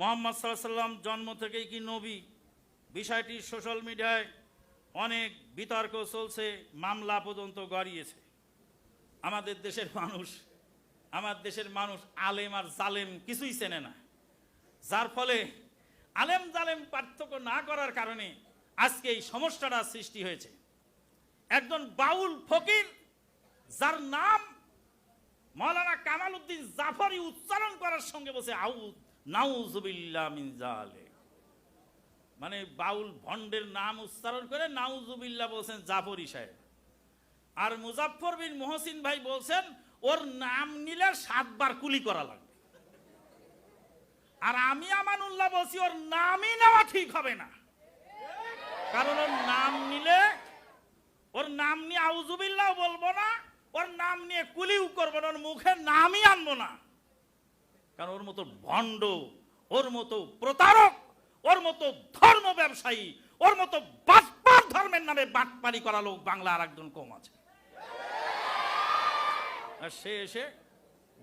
মুহাম্মদ সাল্লাল্লাহু আলাইহি সাল্লাম জন্ম থেকেই কি নবী? বিষয়টি সোশ্যাল মিডিয়ায় অনেক বিতর্ক চলছে, মামলা পর্যন্ত গড়িয়েছে। আমাদের দেশের মানুষ আলেম আর জালেম কিছুই চেনে না, যার ফলে আলেম জালেম পার্থক্য না করার কারণে আজকে এই সমস্যাটা সৃষ্টি হয়েছে। একজন বাউল ফকির যার নাম মাওলানা কামাল উদ্দিন জাফরি উচ্চারণ করার সঙ্গে বসে নাউজুবিল্লাহ মিন যালিক, মানে বাউল ভণ্ডের নাম উচ্চারণ করে নাউজুবিল্লাহ বলছেন জাফরি সাহেব। আর মুজাফফর বিন মুহসিন ভাই বলছেন ওর নাম নিলে 7 বার কুলি করা লাগবে। আর আমি আমানুল্লাহ বলছি ওর নামই নেওয়া ঠিক হবে না, কারণ ওর নাম নিয়ে আউজুবিল্লাহ বলবো না, ওর নাম নিয়ে কুলিও করবো না, ওর মুখে নামই আনবো না। কারণ ওর মতো ভণ্ড, ওর মতো প্রতারক, ওর মতো ধর্ম ব্যবসায়ী, ওর মতো বাটপার ধর্মের নামে বাটপারি করা লোক বাংলা আর একজন কম আছে। আর সে এসে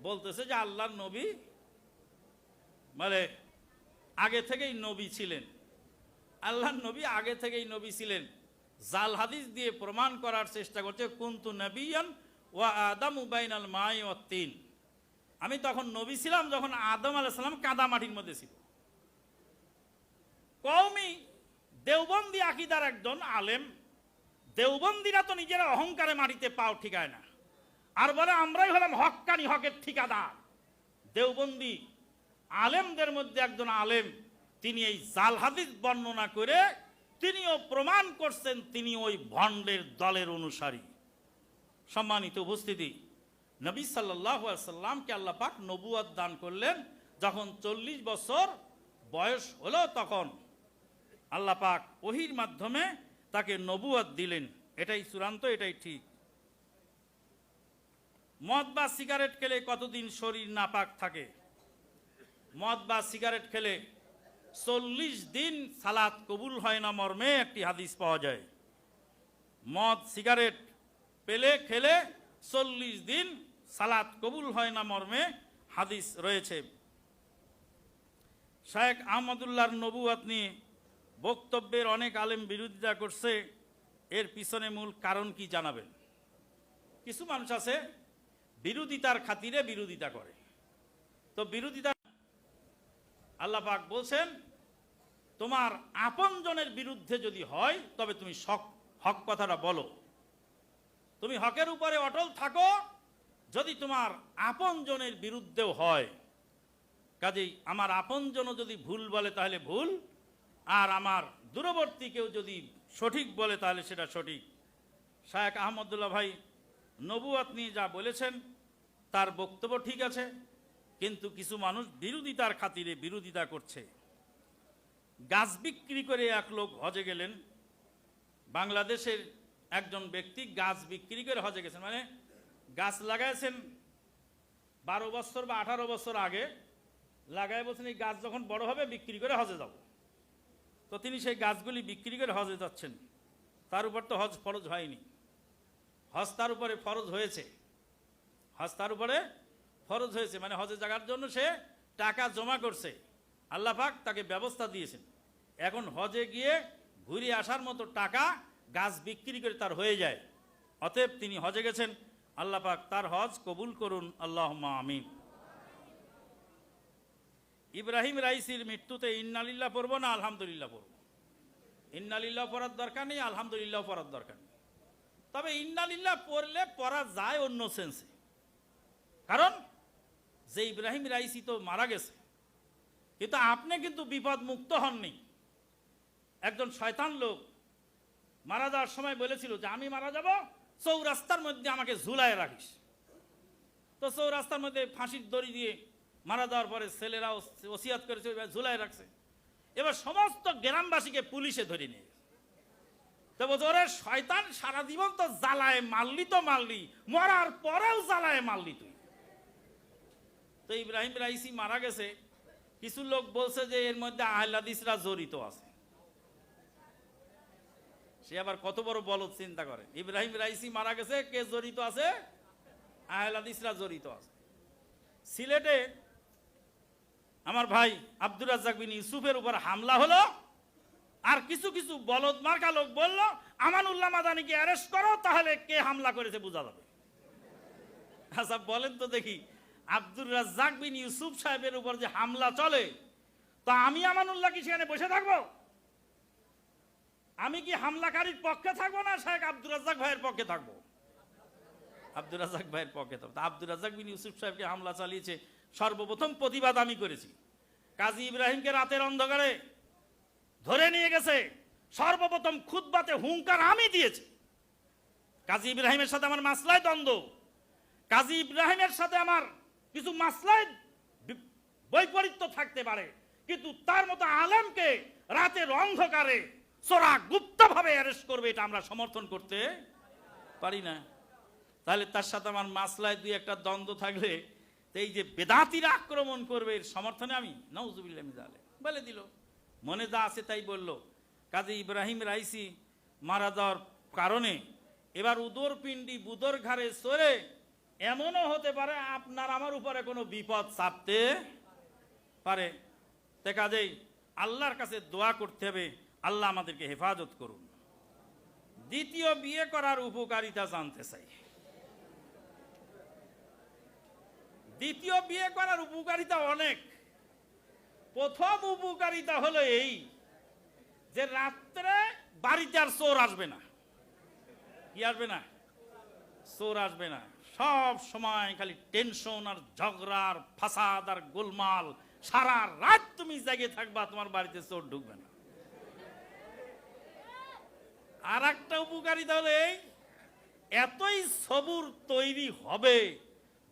বলতেছে যে আল্লাহর নবী মানে আগে থেকেই নবী ছিলেন। আল্লাহর নবী আগে থেকেই নবী ছিলেন, জাল হাদিস দিয়ে প্রমাণ করার চেষ্টা করছে। কুনতু নবিয়ান ওয়া আদামু বাইনাল মাই ওয়াত তিন, আমি তখন নবী ছিলাম যখন আদম আলাইহিস সালাম কাদা মাটির মধ্যে ছিল। কওমি দেওবন্দি আকীদার একজন আলেম, দেওবন্দিরা তো নিজেরা অহংকারে মাটিতে পাও ঠিকায় না, আর বলে আমরাই হলাম হক্কানি, হকের ঠিকাদার। দেওবন্দি আলেমদের মধ্যে একজন আলেম, তিনি এই জাল হাদিস বর্ণনা করে তিনিও প্রমাণ করছেন তিনি ওই ভণ্ডের দলের অনুসারী। সম্মানিত উপস্থিতি, নবী সাল্লাল্লাহু আলাইহি সাল্লামকে আল্লাহ পাক নবুয়ত দান করলেন। যখন 40 বছর বয়স হলো তখন আল্লাহ পাক ওহীর মাধ্যমে তাকে নবুয়ত দিলেন। এটাই চূড়ান্ত, এটাই ঠিক। মদ বা সিগারেট খেলে কতদিন শরীর নাপাক থাকে? মদ বা সিগারেট খেলে 40 দিন সালাত কবুল হয় না মর্মে একটি হাদিস পাওয়া যায়। মদ সিগারেট খেলে 40 দিন সালাত কবুল হয় না মর্মে হাদিস রয়েছে। শেখ আহমদুল্লাহর নবুয়ত নিয়ে বক্তব্যের অনেক আলেম বিরোধিতা করছে, এর পিছনে মূল কারণ কি জানাবেন? কিছু মানুষ আছে বিরোধিতার খাতিরে বিরোধিতা করে। তো বিরোধিতা, আল্লাহ পাক বলছেন তোমার আপনজনের বিরুদ্ধে যদি হয় তবে তুমি হক কথাটা বলো, তুমি হকের উপরে অটল থাকো। যদি তোমার আপনজনের বিরুদ্ধেও হয়, কাজেই আমার আপনজনও যদি ভুল বলে তাহলে ভুল, আর আমার দূরবর্তী কেউ যদি সঠিক বলে তাহলে সেটা সঠিক। শেখ আহমদুল্লাহ ভাই নবুয়ত নিয়ে যা বলেছেন তার বক্তব্য ঠিক আছে, কিন্তু কিছু মানুষ বিরোধিতার খাতিরে বিরোধিতা করছে। গাছ বিক্রি করে এক লোক হজে গেলেন। বাংলাদেশের একজন ব্যক্তি গাছ বিক্রি করে হজে গেছেন, মানে গাছ লাগাইছেন 12 বছর বা 18 বছর আগে লাগাই, বলছেন এই গাছ যখন বড় হবে বিক্রি করে হজে যাব। তো তিনি সেই গাছগুলি বিক্রি করে হজে যাচ্ছেন। তার উপর তো হজ ফরজ হয়নি, হজ তার উপরে ফরজ হয়েছে। হজ তার উপরে ফরজ হয়েছে, মানে হজে যাওয়ার জন্য সে টাকা জমা করছে, আল্লাহ পাক তাকে ব্যবস্থা দিয়েছেন। এখন হজে গিয়ে ঘুরে আসার মতো টাকা গাছ বিক্রি করে তার হয়ে যায়। অতএব তিনি হজে গেছেন, আল্লাহ পাক তার হজ কবুল করুন, আল্লাহুম্মা আমিন। ইব্রাহিম রাইসির মৃত্যুতে ইন্নালিল্লাহ পড়বো না আলহামদুলিল্লাহ পড়বো? ইন্নালিল্লাহ পড়ার দরকার নেই, আলহামদুলিল্লাহ পড়ার দরকার নেই। তবে ইন্নালিল্লাহ পড়লে পড়া যায় অন্য সেন্সে, কারণ যে ইব্রাহিম রাইসি তো মারা গেছে, কিন্তু আপনি কিন্তু বিপদ মুক্ত হননি। একজন শয়তান লোক মারা যাওয়ার সময় বলেছিল যে আমি মারা যাব, চৌরাস্তার মধ্যে আমাকে ঝুলায় রাখিস। তো চৌরাস্তার মধ্যে ফাঁসির দড়ি দিয়ে মারা যাওয়ার পরে ছেলেরা ওসিয়াত করেছে, ঝুলায় রাখছে। এবার সমস্ত গ্রামবাসীকে পুলিশে ধরে নিয়ে গেছে। তো বলছে ওরে শয়তান, সারা জীবন তো জ্বালায় মারলি, তো মারলি, মরার পরেও জ্বালায় মারলি তুই। তো ইব্রাহিম রাইসি মারা গেছে। কিছু লোক বলছে যে এর মধ্যে আহলে হাদিসরা জড়িত আছে। সে আবার কত বড় বলদ চিন্তা করে। ইব্রাহিম রাইসি মারা গেছে, কে জড়িত আছে? আহলে হাদিসরা জড়িত আছে। সিলেটে আমার ভাই আব্দুর রাজ্জাক বিন ইউসুফের উপর হামলা হলো, আর কিছু কিছু বলদ মার্কা লোক বলল আমানুল্লাহ মাদানিকে অ্যারেস্ট করো, তাহলে কে হামলা করেছে বোঝা যাবে। আচ্ছা বলেন তো দেখি, আব্দুর রাজ্জাক বিন ইউসুফ সাহেবের উপর যে হামলা চলে, তো আমি আমানুল্লাহ কি সেখানে বসে থাকবো? আমি কি হামলাকারীর পক্ষে থাকবো না শেখ আব্দুর রাজ্জাক ভাইয়ের পক্ষে থাকবো? আব্দুর রাজ্জাক ভাইয়ের পক্ষে থাকবো। আব্দুর রাজ্জাক বিন ইউসুফ সাহেবকে হামলা চালিয়েছে, সর্বপ্রথম প্রতিবাদ আমি করেছি। কাজী ইব্রাহিমকে রাতের অন্ধকারে ধরে নিয়ে গেছে, সর্বপ্রথম খুতবাতে হুঙ্কার আমি দিয়েছি। কাজী ইব্রাহিমের সাথে আমার মাসলায় দ্বন্দ্ব, কাজী ইব্রাহিমের সাথে আমার কিছু মাসলায় বৈপরীত্য থাকতে পারে, কিন্তু তার মতো আলেমকে রাতের অন্ধকারে চোরা গুপ্তভাবে অ্যারেস্ট করবে, এটা আমরা সমর্থন করতে পারি না। তাহলে তার সাথে আমার মাসলায় দুই একটা দ্বন্দ্ব থাকলে এই যে বেদাতিরা আক্রমণ করবে এর সমর্থনে আমি নাউজুবিল্লাহ মিন যালিক বলে দিল, মনে যা আছে তাই বলল। কাজী ইব্রাহিম রাইসি মারা যাওয়ার কারণে এবার উদর পিণ্ডি বুদর ঘাড়ে সরে এমনও হতে পারে আপনার আমার উপরে কোনো বিপদ চাপতে পারে। তে কাজেই আল্লাহর কাছে দোয়া করতে হবে, আল্লাহ আমাদেরকে হেফাজত করুন। দ্বিতীয় বিয়ে করার উপকারিতা জানতে চাই। দ্বিতীয় বিয়ে করার উপকারিতা অনেক। প্রথম উপকারিতা হলো এই যে রাত্রে বাড়িতে আর চোর আসবে না। কি আসবে না? চোর আসবে না। সব সময় খালি টেনশন আর ঝগড়া আর ফাসাদ আর গোলমাল, সারা রাত তুমি জেগে থাকবা, তোমার বাড়িতে চোর ঢুকবে না। আর একটা উপকারিতা হলো এই, এতই সবুর তৈরি হবে,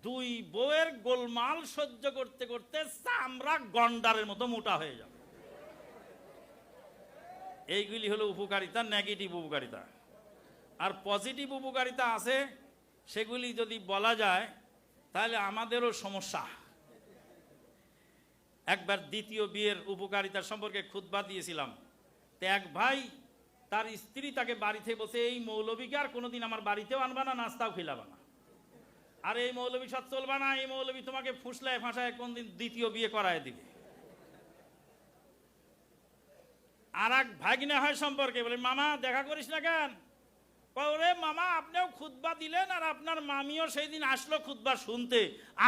দুই বউয়ের গোলমাল সহ্য করতে করতে চামড়া গন্ডারের মতো মোটা হয়ে যাবে। এইগুলি হলো উপকারিতা, নেগেটিভ উপকারিতা। আর পজিটিভ উপকারিতা আছে, সেগুলি যদি বলা যায় তাহলে আমাদেরও সমস্যা। একবার দ্বিতীয় বিয়ের উপকারিতা সম্পর্কে খুতবা দিয়েছিলাম। তো এক ভাই তার স্ত্রী তাকে বাড়িতে বসে, এই মৌলবীকে আর কোনোদিন আমার বাড়িতেও আনবা না, নাস্তাও খিলাবা না, আর এই মৌলবী সাথে চলবা না, এই মৌলবী তোমাকে ফুসলায় ফাঁসায় কোনদিন দ্বিতীয় বিয়ে করায় দিবে। আর এক ভাগিনা হয় সম্পর্কে বলে, মামা দেখা করিস না কেন? ওরে মামা আপনিও খুতবা দিলেন, আর আপনার মামিও সেই দিন আসলো খুতবা শুনতে,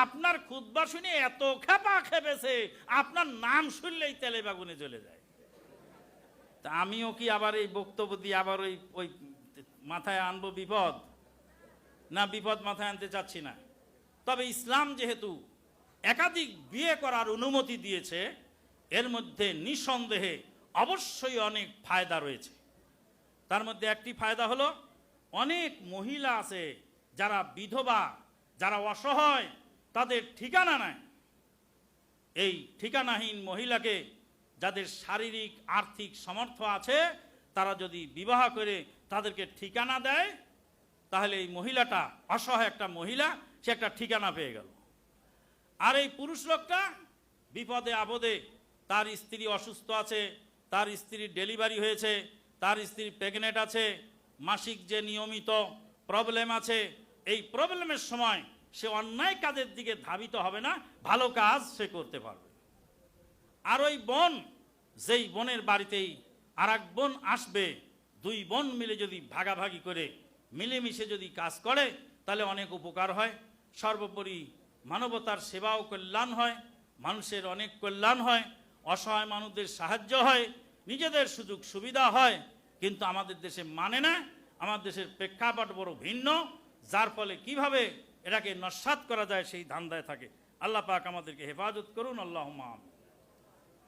আপনার খুতবা শুনে এত খেপা খেপেছে, আপনার নাম শুনলেই তেলে বাগুনে জ্বলে যায়। তা আমিও কি আবার এই বক্তব্য দিয়ে আবার ওই মাথায় আনবো বিপদ? না, বিপদ মাথায় আনতে চাচ্ছি না। তবে ইসলাম যেহেতু একাধিক বিয়ে করার অনুমতি দিয়েছে, এর মধ্যে নিঃসন্দেহে অবশ্যই অনেক ফায়দা রয়েছে। তার মধ্যে একটি ফায়দা হলো, অনেক মহিলা আছে যারা বিধবা, যারা অসহায়, তাদের ঠিকানা নাই। এই ঠিকানাহীন মহিলাকে, যাদের শারীরিক আর্থিক সামর্থ্য আছে, তারা যদি বিবাহ করে তাদেরকে ঠিকানা দেয়, তাহলে এই মহিলাটা, অসহায় একটা মহিলা, সে একটা ঠিকানা পেয়ে গেল। আর এই পুরুষ লোকটা বিপদে আপদে, তার স্ত্রী অসুস্থ আছে, তার স্ত্রীর ডেলিভারি হয়েছে, তার স্ত্রী প্রেগনেন্ট আছে, মাসিক যে নিয়মিত প্রবলেম আছে, এই প্রবলেমের সময় সে অন্যায় কাজের দিকে ধাবিত হবে না, ভালো কাজ সে করতে পারবে। আর ওই বোন, যেই বোনের বাড়িতেই আর এক বোন আসবে, দুই বোন মিলে যদি ভাগাভাগি করে মিলেমিশে যদি কাজ করে, তাহলে অনেক উপকার হয়। সর্বোপরি মানবতার সেবা ও কল্যাণ হয়, মানুষের অনেক কল্যাণ হয়, অসহায় মানুষদের সাহায্য হয়, নিজেদের সুযোগ সুবিধা হয়। কিন্তু আমাদের দেশে মানে না, আমার দেশের প্রেক্ষাপট বড় ভিন্ন, যার ফলে কিভাবে এটাকে নস্যাৎ করা যায় সেই ধান্দায় থাকে। আল্লাহ পাক আমাদেরকে হেফাজত করুন, আল্লাহুম্মা আমিন।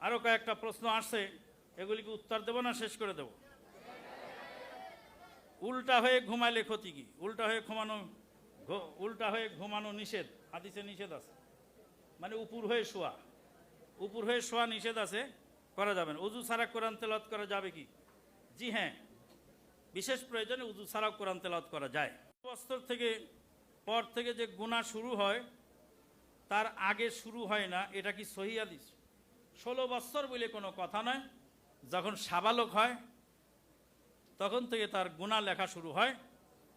আরও কয়েকটা প্রশ্ন আসছে, এগুলিকে উত্তর দেব না শেষ করে দেব? উল্টা হয়ে ঘুমাইলে ক্ষতি কি? উল্টা হয়ে ঘুমানো নিষেধ, হাদিসে নিষেধ আছে। মানে উপর হয়ে শোয়া নিষেধ আছে, করা যাবে না। উজু ছাড়া কোরআন তেলাওয়াত করা যাবে কি? জি হ্যাঁ, বিশেষ প্রয়োজনে উজু ছাড়াও কোরআন তেলাওয়াত করা যায়। বছর পর থেকে যে গুনাহ শুরু হয়, তার আগে শুরু হয় না, এটা কি সহিহ হাদিস? 16 বছর বলে কোনো কথা নয়। যখন সাবালক হয় তখন থেকে তার গুনাহ লেখা শুরু হয়,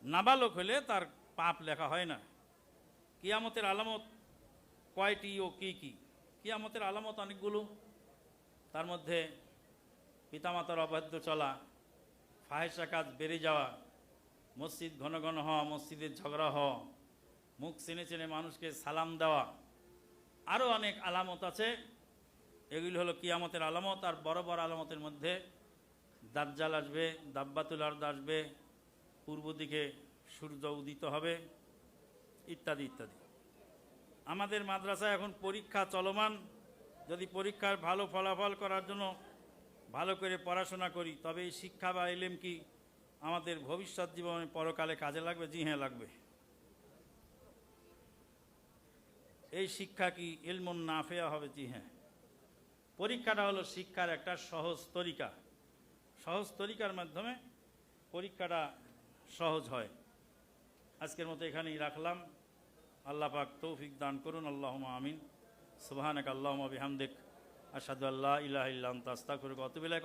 নাবালক হলে তার পাপ লেখা হয় না। কিয়ামতের আলামত কয়টি ও কি কি? কিয়ামতের আলামত অনেকগুলো, তার মধ্যে পিতামাতার অবাধ্য চলা, ফাহেসা কাজ বেড়ে যাওয়া, মসজিদ ঘন ঘন হওয়া, মসজিদের ঝগড়া হওয়া, মুখ চেনে চেনে মানুষকে সালাম দেওয়া, আরও অনেক আলামত আছে। এগুলি হলো কিয়ামতের আলামত। আর বড় বড় আলামতের মধ্যে দাজ্জাল আসবে, দাব্বাতুল আরদ আসবে, পূর্ব দিকে সূর্য উদিত হবে, ইত্যাদি ইত্যাদি। আমাদের মাদ্রাসায় এখন পরীক্ষা চলমান। যদি পরীক্ষার ভালো ফলাফল করার জন্য ভালো করে পড়াশোনা করি, তবে এই শিক্ষা বা ইলম কি আমাদের ভবিষ্যৎ জীবনে পরকালে কাজে লাগবে? জি হ্যাঁ, লাগবে। এই শিক্ষা কি ইলমুন নাফিয়া হবে? জি হ্যাঁ। পরীক্ষাটা হলো শিক্ষার একটা সহজ তরিকা। সহজ তরিকার মাধ্যমে পরীক্ষাটা সহজ হয়। আজকের মতো এখানেই রাখলাম। আল্লাহ পাক তৌফিক দান করুন। আল্লাহুম্মা আমিন। সুবহানাকা আল্লাহুম্মা বিহামদিক, আশহাদু আল্লা ইলাহা ইল্লা আনতা আস্তাগফিরুকা ওয়া আতুবু ইলাইক।